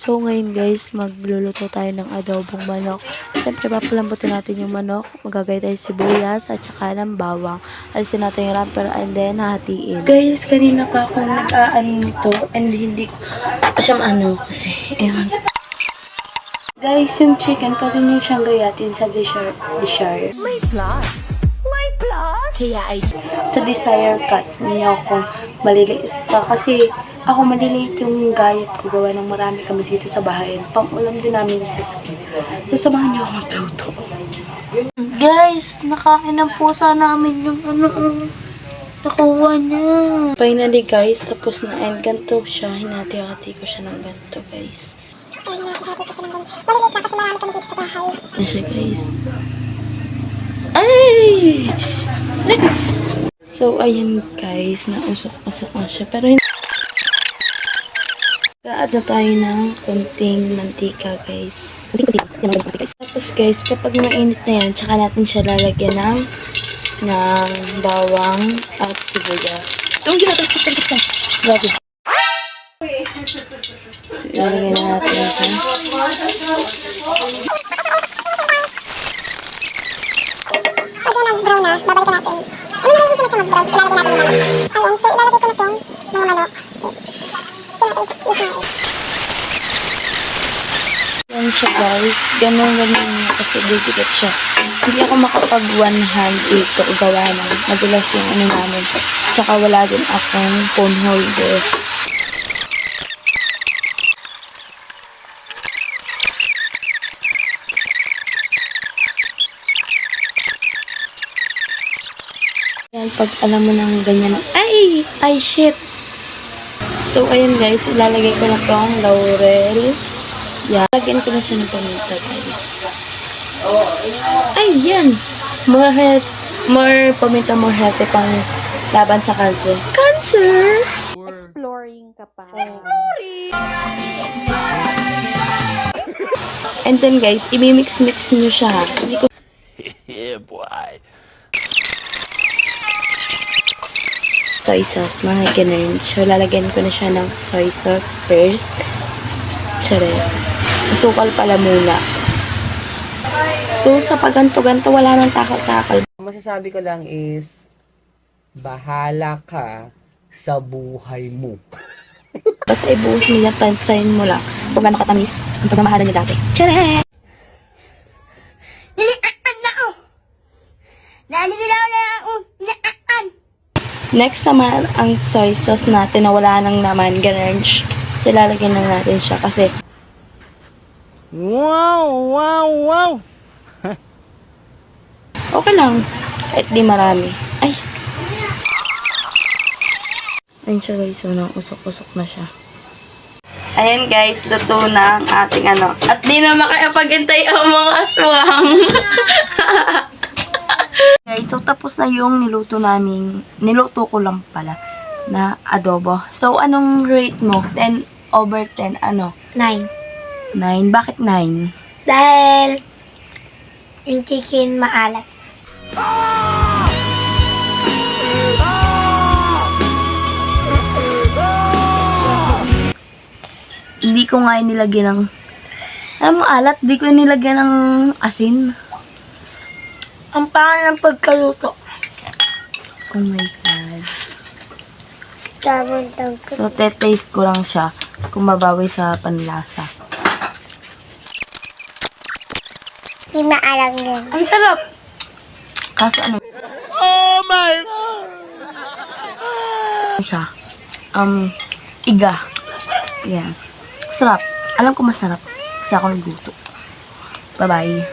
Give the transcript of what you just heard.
So, ngayon guys, magluluto tayo ng adobong manok. Siyempre, papalambutin natin yung manok. Magagay tayo sibuyas at saka ng bawang. Alisin natin yung wrapper and then hahatiin. Guys, kanina pa ako nag-aan nito and hindi ko siya kasi, ayun. Guys, yung chicken, pwede nyo siyang gayatin sa disher. May plus. May plus. Kaya ay Sa desire cut niyo kung maliliit pa. Kasi ako maliliit yung gayat ko. Gawa ng marami kami dito sa bahay. Pang-ulam din namin sa school. So, samahan niyo ako magluto. Guys, nakain ng pusa namin yung nakuha niya. Finally guys, tapos na. And ganito siya. Hinati-hati ko siya ng ganito guys. Maliliit na kasi marami kami dito sa bahay. Ano siya guys? Ay! So, ayan guys, nausok-usok na siya. Pero hindi. Gaad na tayo ng konting mantika guys. Tapos guys, kapag mainit na yan, tsaka natin siya lalagyan ng bawang at sibuyas. Yung ginagawa ko. Grabe. So, ilalagay na natin ito. Brown na, babalikan natin. Ano na yung sa mag-brown? Ilalagay natin naman. Ayan, so ilalagay ko na itong mga manok. So natin isa. Yan siya guys. Ganun kasi bibigat siya. Hindi ako makapag one hand dito gawa ng madulas yung namin. Tsaka wala din akong phone holder. Yan, pag alam mo ng ganyan. Ay, shit! So, ayun guys, ilalagay ko na tong laurel. Yan. Lagyan ko na siya ng paminta guys. Ay, yan! More paminta, more healthy pang laban sa cancer. Cancer! exploring ka pa. And then guys, i-mix-mix nyo siya. Hindi ko Yeah, boy. soy sauce, mga ganun. So, lalagyan ko na siya ng soy sauce first. Tsare. Asukal pala muna. So, sa pagganto-ganto, wala nang takal-takal. Masasabi ko lang is, bahala ka sa buhay mo. Basta ibuhos mo yan, tansayin mo lang kung gano'ng katamis ang pagmamahalan niya dati. Tsare! Next naman, ang soy sauce natin na wala nang naman, ganun. So, lalagyan na natin siya kasi Wow! okay lang. Kahit di marami. Ay! Ayun siya guys, so nang usok-usok na siya. Ayan guys, luto na ang ating At di na makayapagintay ang mga aswang. Guys, so tapos na yung niluto ko lang pala na adobo. So, anong rate mo? 10 over 10, 9. 9? Bakit 9? Dahil yung chicken maalat. Hindi ko nga inilagyan ng alat, di ko inilagyan ng asin. Ang pangit ng pagkaluto. Oh my God. Tawag. So, te-taste ko lang siya kung mabawi sa panlasa. Hindi maalam yun. Ang sarap! Kaso Oh my God! siya? Iga. Yan. Sarap. Alam ko masarap. Kasi ako nagluto. Bye-bye.